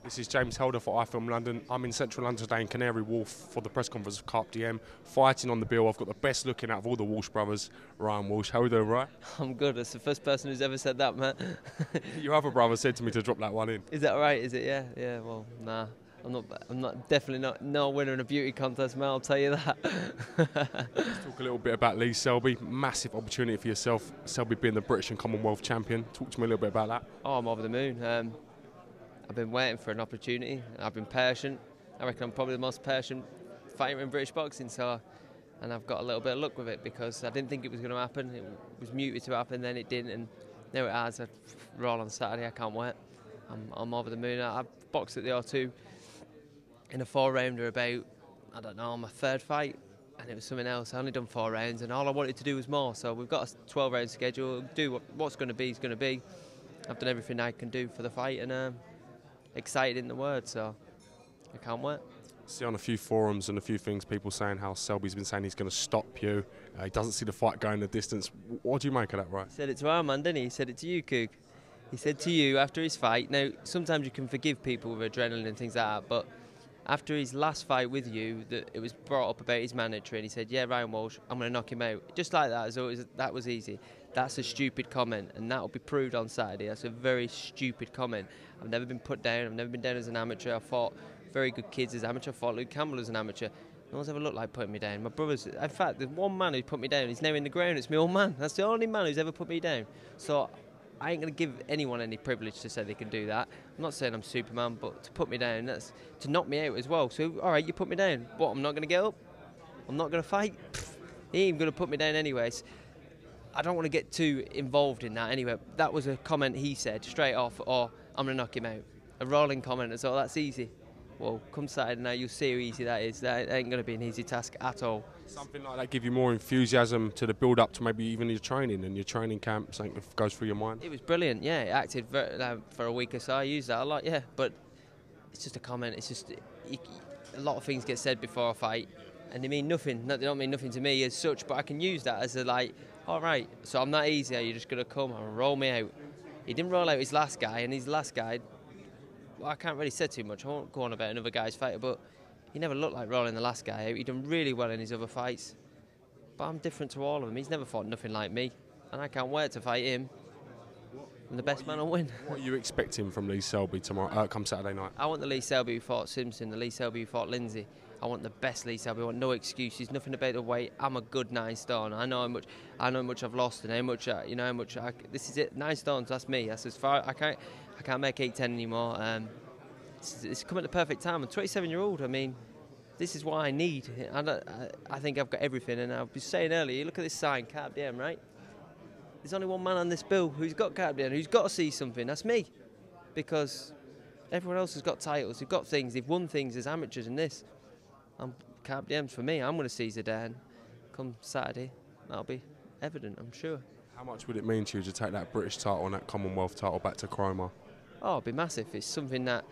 This is James Helder for iFilm London. I'm in central London today in Canary Wharf for the press conference of Carp DM. Fighting on the bill, I've got the best looking out of all the Walsh brothers, Ryan Walsh. How are you doing, right? I'm good. That's the first person who's ever said that, man. Your other brother said to me to drop that one in. Is that right? Is it? Yeah. Yeah. Well, nah. I'm not. Definitely not winning a beauty contest, man. I'll tell you that. Let's talk a little bit about Lee Selby. Massive opportunity for yourself. Selby being the British and Commonwealth champion. Talk to me a little bit about that. Oh, I'm over the moon. I've been waiting for an opportunity. I've been patient. I reckon I'm probably the most patient fighter in British boxing. And I've got a little bit of luck with it because I didn't think it was going to happen. It was muted to happen, then it didn't, and now it has. I roll on Saturday. I can't wait. I'm over the moon. I boxed at the O2 in a 4-rounder about, I don't know, my third fight, and it was something else. I only done 4 rounds, and all I wanted to do was more. So we've got a 12-round schedule. Do what's going to be is going to be. I've done everything I can do for the fight, and excited in the word, so I can't wait. See on a few forums and a few things, people saying how Selby's been saying he's going to stop you. He doesn't see the fight going the distance. What do you make of that, right? He said it to our man, didn't he? He said it to you, Coog. He said to you after his fight. Now, sometimes you can forgive people with adrenaline and things like that, but after his last fight with you, it was brought up about his manager, and he said, yeah, Ryan Walsh, I'm going to knock him out. Just like that, as always, that was easy. That's a stupid comment, and that will be proved on Saturday. That's a very stupid comment. I've never been put down. I've never been down as an amateur. I fought very good kids as amateur. I fought Luke Campbell as an amateur. No one's ever looked like putting me down. My brothers, in fact, there's one man who put me down. He's now in the ground. It's my old man. That's the only man who's ever put me down. So I ain't going to give anyone any privilege to say they can do that. I'm not saying I'm Superman, but to put me down, that's to knock me out as well. So, all right, you put me down. What, I'm not going to get up? I'm not going to fight? He ain't going to put me down anyways. I don't want to get too involved in that anyway. That was a comment he said straight off, or I'm going to knock him out. A rolling comment, so that's easy. Well, come Saturday now, you'll see how easy that is. That ain't going to be an easy task at all. Something like that give you more enthusiasm to the build-up to maybe even your training and your training camp, something that goes through your mind? It was brilliant, yeah. It acted for a week or so. I used that a lot, yeah. But it's just a comment. It's just a lot of things get said before a fight, and they mean nothing. They don't mean nothing to me as such, but I can use that as a like, all right, so I'm that easy. You're just going to come and roll me out. He didn't roll out his last guy, and his last guy, well, I can't really say too much. I won't go on about another guy's fighter, but he never looked like rolling the last guy out. He done really well in his other fights. But I'm different to all of them. He's never fought nothing like me, and I can't wait to fight him. I'm the best man will win. What are you expecting from Lee Selby tomorrow, come Saturday night? I want the Lee Selby who fought Simpson, the Lee Selby who fought Lindsay. I want the best Lee Selby. I want no excuses, nothing about the weight. I'm a good 9 stone. I know how much I've lost and how much this is it. 9 stones. That's me. That's as far. I can't make 8-10 anymore. It's come at the perfect time. I'm 27-year-old. I mean, this is what I need. I think I've got everything. And I was saying earlier, look at this sign, Carp DM, right? There's only one man on this bill who's got Carp DM, who's got to see something. That's me, because everyone else has got titles. They've got things. They've won things as amateurs in this. Carp DM's for me. I'm going to seize the day, and come Saturday, that'll be evident, I'm sure. How much would it mean to you to take that British title and that Commonwealth title back to Cromer? Oh, it'd be massive. It's something that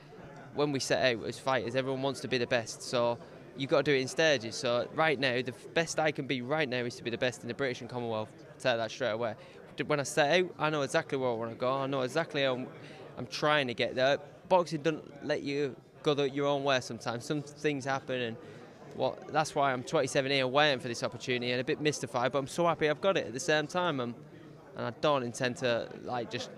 when we set out as fighters, everyone wants to be the best, so you've got to do it in stages. So right now, the best I can be right now is to be the best in the British and Commonwealth. I'll tell you that straight away. When I set out, I know exactly where I want to go. I know exactly how I'm trying to get there. Boxing doesn't let you go your own way sometimes. Some things happen, and that's why I'm 27 here waiting for this opportunity and a bit mystified, but I'm so happy I've got it at the same time. And I don't intend to just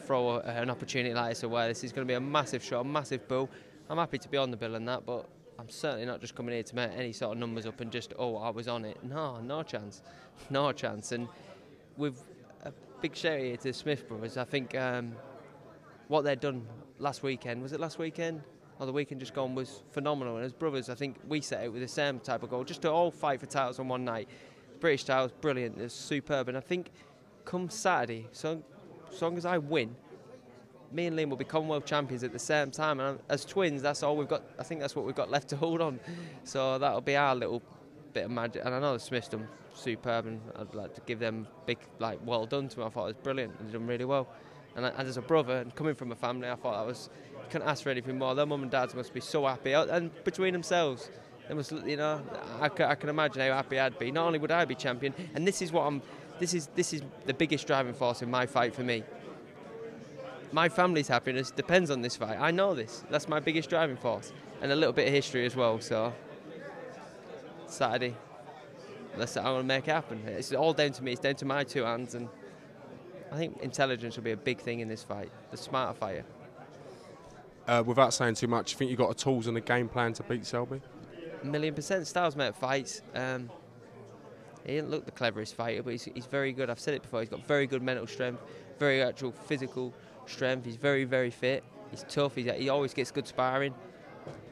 throw an opportunity like this away. This is going to be a massive show, a massive bill. I'm happy to be on the bill and that, but I'm certainly not just coming here to make any sort of numbers up and just, I was on it. No chance. No chance. And with a big shout here to the Smith brothers, I think what they'd done last weekend, was it last weekend? Or the weekend just gone, was phenomenal. And as brothers, I think we set out with the same type of goal, just to all fight for titles on one night. British titles, brilliant, it's superb. And I think come Saturday, so long as I win, me and Liam will be Commonwealth champions at the same time. And as twins, that's all we've got. I think that's what we've got left to hold on. So that'll be our little bit of magic. And I know the Smiths done superb, and I'd like to give them big, well done to them. I thought it was brilliant. They've done really well. And as a brother, and coming from a family, I thought that was, you couldn't ask for anything more. Their mum and dads must be so happy, and between themselves, they must, I can imagine how happy I'd be. Not only would I be champion, and this is the biggest driving force in my fight for me. my family's happiness depends on this fight. I know this. That's my biggest driving force, and a little bit of history as well. So Saturday, I want to make it happen. It's all down to me. It's down to my two hands, and I think intelligence will be a big thing in this fight. The smarter fighter. Without saying too much, you think you got the tools and the game plan to beat Selby? 1,000,000%. Styles make fights. He didn't look the cleverest fighter, but he's very good. I've said it before. He's got very good mental strength, very actual physical strength. He's very, very fit. He's tough. He always gets good sparring.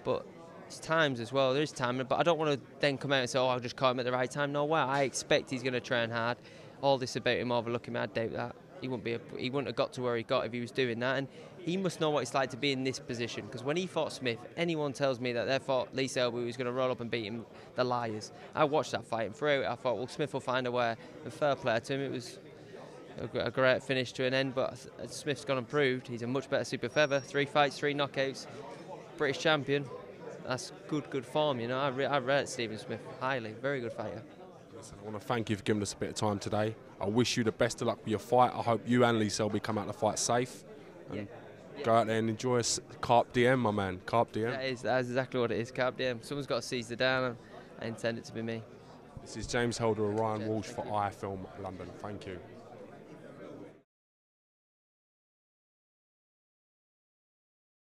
But it's times as well. There is time, but I don't want to then come out and say, "Oh, I'll just caught him at the right time." No way. I expect he's going to train hard. All this about him overlooking me, I doubt that. He wouldn't have got to where he got if he was doing that. And he must know what it's like to be in this position. Because when he fought Smith, anyone tells me that they thought Lee Selby was going to roll up and beat him, they're liars. I watched that fight and throughout I thought, well, Smith will find a way. And fair play to him. It was a great finish to an end. But Smith's gone and proved he's a much better super feather. 3 fights, 3 knockouts. British champion. That's good form, you know. I rate Stephen Smith highly. Very good fighter. Listen, I want to thank you for giving us a bit of time today. I wish you the best of luck with your fight. I hope you and Lee Selby come out of the fight safe. And go out there and enjoy a Carp DM, my man. Carp DM. That's exactly what it is, Carp DM. Someone's got to seize the down, and I intend it to be me. This is James Holder and Ryan Walsh for iFilm London. Thank you.